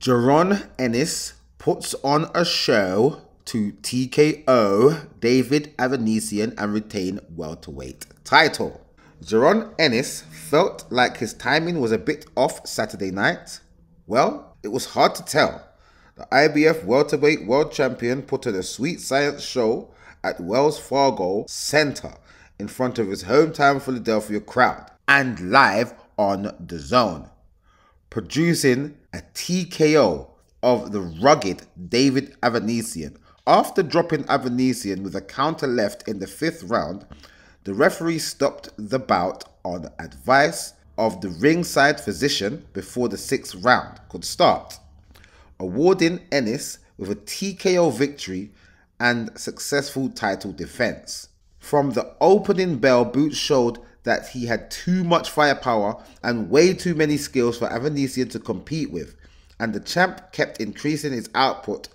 Jaron Ennis puts on a show to TKO David Avanesyan and retain welterweight title. Jaron Ennis felt like his timing was a bit off Saturday night. Well, it was hard to tell. The IBF welterweight world champion put on a sweet science show at Wells Fargo Center in front of his hometown Philadelphia crowd and live on DAZN, producing a TKO of the rugged David Avanesyan. After dropping Avanesyan with a counter left in the 5th round, the referee stopped the bout on advice of the ringside physician before the 6th round could start, awarding Ennis with a TKO victory and successful title defense. From the opening bell, Boots showed that he had too much firepower and way too many skills for Avanesyan to compete with, and the champ kept increasing his output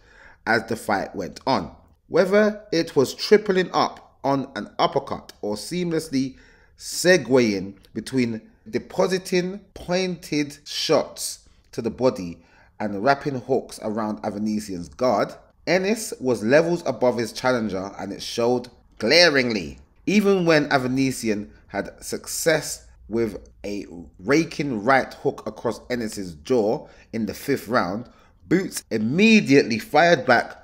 as the fight went on. Whether it was tripling up on an uppercut or seamlessly segueing between depositing pointed shots to the body and wrapping hooks around Avanesyan's guard, Ennis was levels above his challenger, and it showed glaringly. Even when Avanesyan had success with a raking right hook across Ennis's jaw in the 5th round, Boots immediately fired back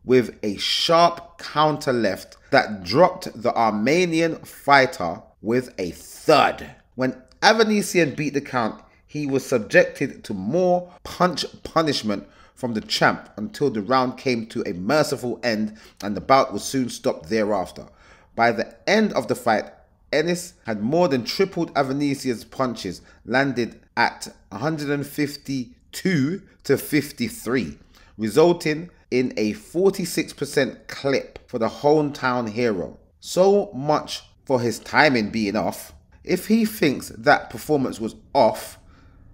with a sharp counter left that dropped the Armenian fighter with a thud. When Avanesyan beat the count, he was subjected to more punch punishment from the champ until the round came to a merciful end, and the bout was soon stopped thereafter. By the end of the fight, Ennis had more than tripled Avanesyan's punches, landed at 152 to 53, resulting in a 46% clip for the hometown hero. So much for his timing being off. If he thinks that performance was off,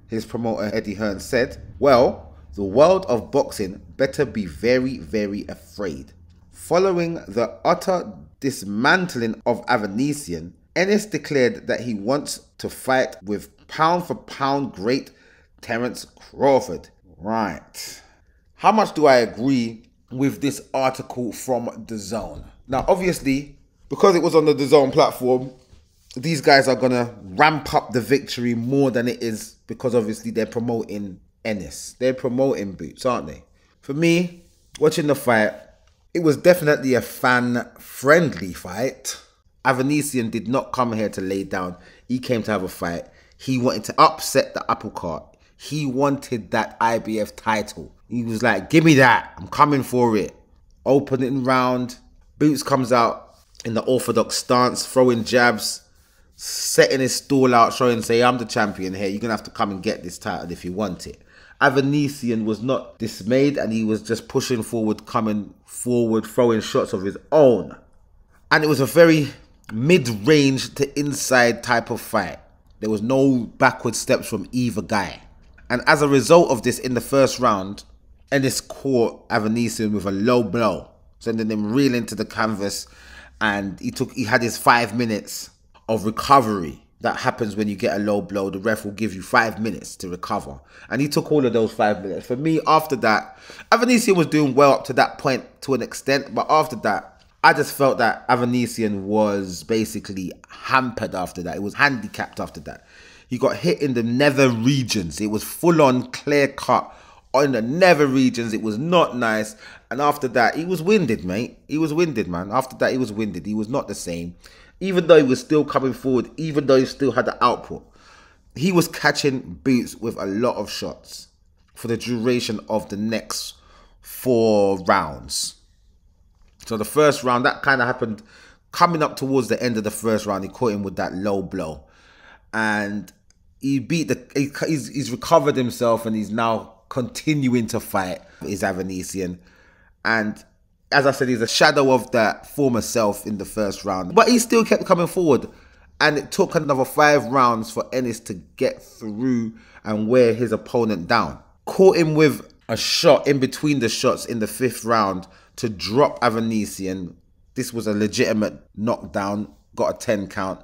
his promoter Eddie Hearn said, well, the world of boxing better be very, very afraid. Following the utter dismantling of Avanesyan, Ennis declared that he wants to fight with pound-for-pound great Terence Crawford. Right. How much do I agree with this article from DAZN? Now, obviously, because it was on the DAZN platform, these guys are going to ramp up the victory more than it is, because obviously they're promoting Ennis. They're promoting Boots, aren't they? For me, watching the fight, it was definitely a fan-friendly fight. Avanesyan did not come here to lay down. He came to have a fight. He wanted to upset the apple cart. He wanted that IBF title. He was like, give me that. I'm coming for it. Opening round, Boots comes out in the orthodox stance, throwing jabs, setting his stall out, showing, say, I'm the champion here. You're going to have to come and get this title if you want it. Avanesyan was not dismayed, and he was just pushing forward, coming forward, throwing shots of his own. And it was a very mid-range to inside type of fight. There was no backward steps from either guy. And as a result of this, in the 1st round, Ennis caught Avanesyan with a low blow, sending him reeling to the canvas, and he had his 5 minutes of recovery. That happens when you get a low blow. The ref will give you 5 minutes to recover, and he took all of those 5 minutes. For me, after that, Avanesyan was doing well up to that point to an extent, but after that, I just felt that Avanesyan was basically hampered after that. It was handicapped after that. He got hit in the nether regions. It was full-on clear-cut on the nether regions. It was not nice. And after that, he was winded, mate. He was winded, man. After that, he was winded. He was not the same. Even though he was still coming forward, even though he still had the output, he was catching Boots with a lot of shots for the duration of the next 4 rounds. So the 1st round, that kind of happened coming up towards the end of the 1st round. He caught him with that low blow, and he beat he's recovered himself, and he's now continuing to fight his Avanesyan. And as I said, he's a shadow of that former self in the 1st round, but he still kept coming forward, and it took another 5 rounds for Ennis to get through and wear his opponent down. Caught him with a shot in between the shots in the 5th round to drop Avanesyan. This was a legitimate knockdown, got a 10 count,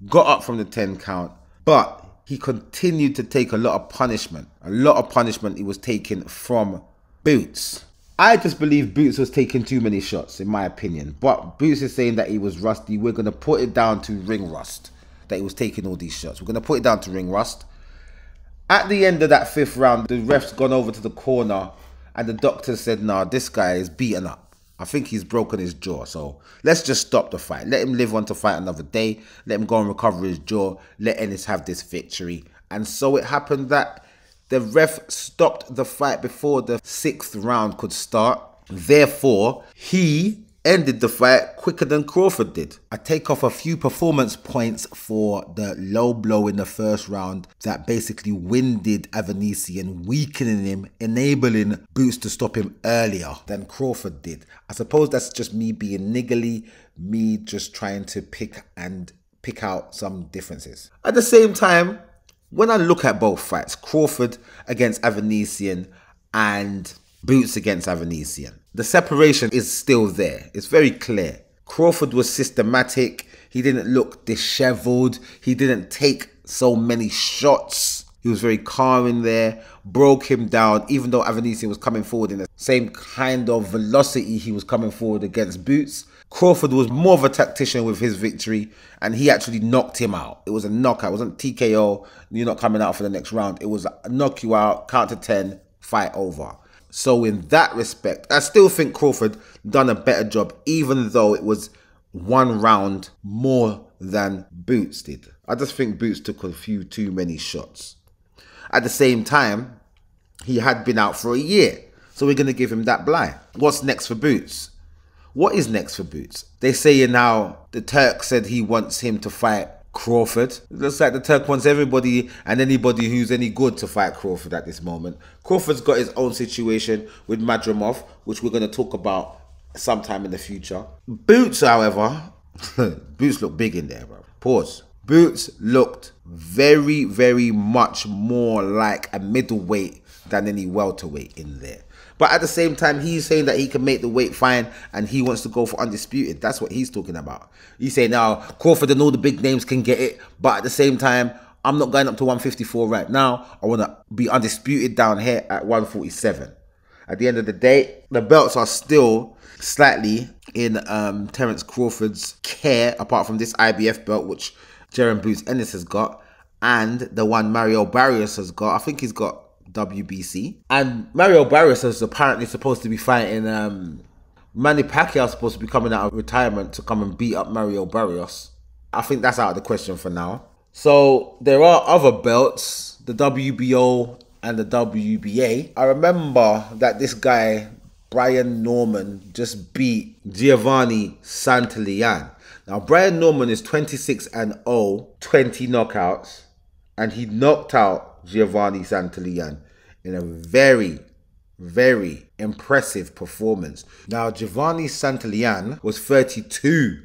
got up from the 10 count, but he continued to take a lot of punishment. A lot of punishment he was taking from Boots. I just believe Boots was taking too many shots, in my opinion. But Boots is saying that he was rusty. We're going to put it down to ring rust, that he was taking all these shots. We're going to put it down to ring rust. At the end of that 5th round, the ref's gone over to the corner and the doctor said, nah, this guy is beaten up. I think he's broken his jaw. So let's just stop the fight. Let him live on to fight another day. Let him go and recover his jaw. Let Ennis have this victory. And so it happened that the ref stopped the fight before the 6th round could start. Therefore, he ended the fight quicker than Crawford did. I take off a few performance points for the low blow in the 1st round that basically winded Avanesyan, weakening him, enabling Boots to stop him earlier than Crawford did. I suppose that's just me being niggly, me just trying to pick out some differences. At the same time, when I look at both fights, Crawford against Avanesyan and Boots against Avanesyan, the separation is still there. It's very clear. Crawford was systematic. He didn't look disheveled. He didn't take so many shots. He was very calm in there, broke him down, even though Avanesyan was coming forward in the same kind of velocity he was coming forward against Boots. Crawford was more of a tactician with his victory, and he actually knocked him out. It was a knockout. It wasn't TKO, you're not coming out for the next round. It was a knock you out, count to 10, fight over. So in that respect, I still think Crawford done a better job, even though it was 1 round more than Boots did. I just think Boots took a few too many shots. At the same time, he had been out for a year, so we're going to give him that bly. What's next for Boots? What is next for Boots? They say now the Turk said he wants him to fight Crawford. It looks like the Turk wants everybody and anybody who's any good to fight Crawford at this moment. Crawford's got his own situation with Madrimov, which we're going to talk about sometime in the future. Boots, however, Boots looked big in there, bro. Pause. Boots looked very, very much more like a middleweight than any welterweight in there. But at the same time, he's saying that he can make the weight fine and he wants to go for undisputed. That's what he's talking about. He's saying now Crawford and all the big names can get it, but at the same time, I'm not going up to 154 right now. I want to be undisputed down here at 147. At the end of the day, the belts are still slightly in Terence Crawford's care, apart from this IBF belt, which Jaron Ennis has got, and the one Mario Barrios has got. I think he's got WBC. And Mario Barrios is apparently supposed to be fighting Manny Pacquiao, supposed to be coming out of retirement to come and beat up Mario Barrios. I think that's out of the question for now. So there are other belts, the WBO and the WBA. I remember that this guy Brian Norman just beat Giovanni Santillán. Now Brian Norman is 26-0, 20 knockouts, and he knocked out Giovanni Santillán in a very, very impressive performance. Now, Giovanni Santillán was 32-0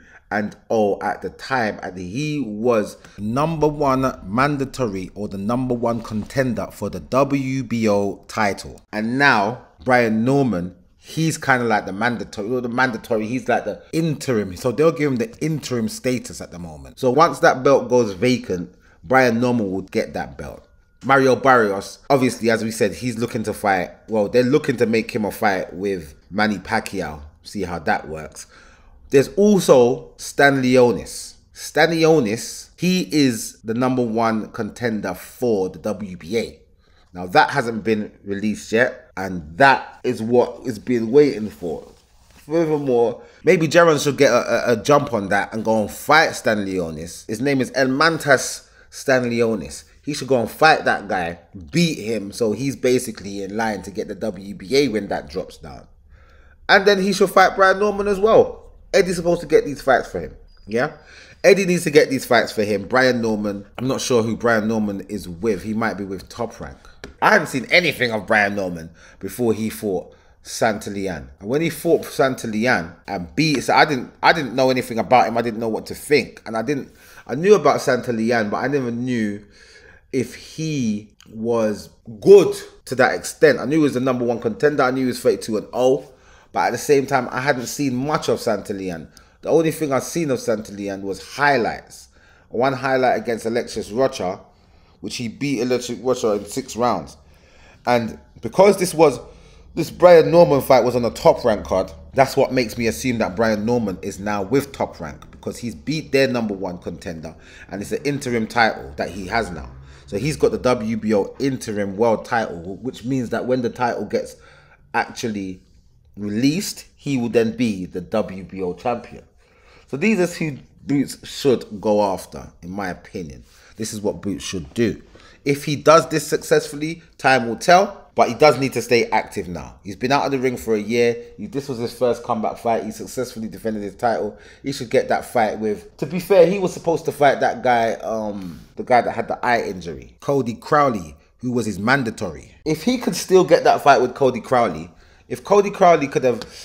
at the time, and he was #1 mandatory or the #1 contender for the WBO title. And now, Brian Norman, he's kind of like the mandatory, he's like the interim. So they'll give him the interim status at the moment. So once that belt goes vacant, Brian Norman would get that belt. Mario Barrios, obviously, as we said, he's looking to fight. Well, they're looking to make him a fight with Manny Pacquiao. See how that works. There's also Stanley Ennis. Stanley Ennis, he is the #1 contender for the WBA. Now, that hasn't been released yet, and that is what is being waiting for. Furthermore, maybe Jaron should get a jump on that and go and fight Stanley Ennis. His name is Elmantas Stanley Ennis. He should go and fight that guy, beat him, so he's basically in line to get the WBA when that drops down. And then he should fight Brian Norman as well. Eddie's supposed to get these fights for him, yeah? Eddie needs to get these fights for him. Brian Norman, I'm not sure who Brian Norman is with. He might be with Top Rank. I hadn't seen anything of Brian Norman before he fought Santillán. And when he fought Santillán and beat, so I didn't know anything about him. I didn't know what to think. And I knew about Santillán, but I never knew if he was good to that extent. I knew he was the #1 contender. I knew he was 32-0. But at the same time, I hadn't seen much of Santillán. The only thing I've seen of Santillán was highlights. One highlight against Alexius Rocha, which he beat Electric Watcher in 6 rounds. And because this Brian Norman fight was on a Top Rank card, that's what makes me assume that Brian Norman is now with Top Rank, because he's beat their #1 contender, and it's an interim title that he has now. So he's got the WBO interim world title, which means that when the title gets actually released, he will then be the WBO champion. So these are who Boots should go after, in my opinion. This is what Boots should do. If he does this successfully, time will tell. But he does need to stay active now. He's been out of the ring for a year. This was his first comeback fight. He successfully defended his title. He should get that fight with... To be fair, he was supposed to fight that guy, the guy that had the eye injury, Cody Crowley, who was his mandatory. If he could still get that fight with Cody Crowley, if Cody Crowley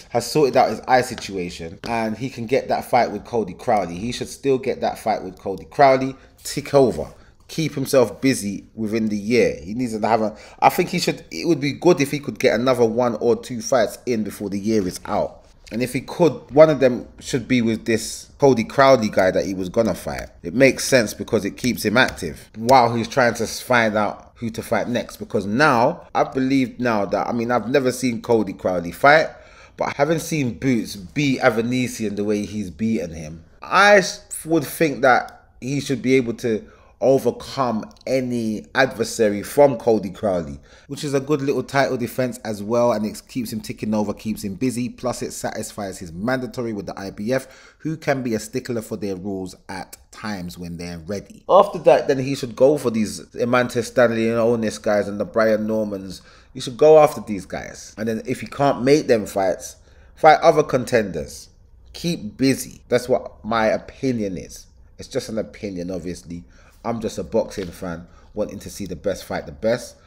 has sorted out his eye situation and he can get that fight with Cody Crowley, he should still get that fight with Cody Crowley, tick over. Keep himself busy within the year. He needs to have I think it would be good if he could get another 1 or 2 fights in before the year is out. And if he could, one of them should be with this Cody Crowley guy that he was gonna fight. It makes sense because it keeps him active while he's trying to find out who to fight next. Because now, I believe now that, I've never seen Cody Crowley fight, but having seen Boots beat Avanesyan the way he's beaten him, I would think that he should be able to overcome any adversary from Cody Crowley, which is a good little title defense as well, and it keeps him ticking over, keeps him busy, plus it satisfies his mandatory with the IBF, who can be a stickler for their rules at times when they're ready. After that, then he should go for these Emante Stanley and Ennis guys and the Brian Normans. You should go after these guys, and then if he can't make them fights, fight other contenders. Keep busy. That's what my opinion is. It's just an opinion, obviously. I'm just a boxing fan wanting to see the best fight the best.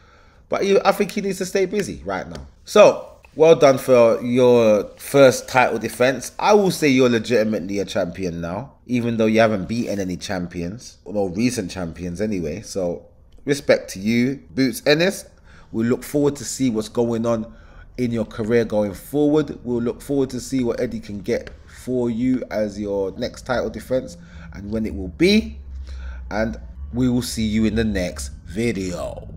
But I think he needs to stay busy right now. So, well done for your first title defense. I will say you're legitimately a champion now, even though you haven't beaten any champions, or recent champions anyway. So, respect to you, Boots Ennis. We look forward to see what's going on in your career going forward. We'll look forward to see what Eddie can get for you as your next title defense and when it will be. And we will see you in the next video.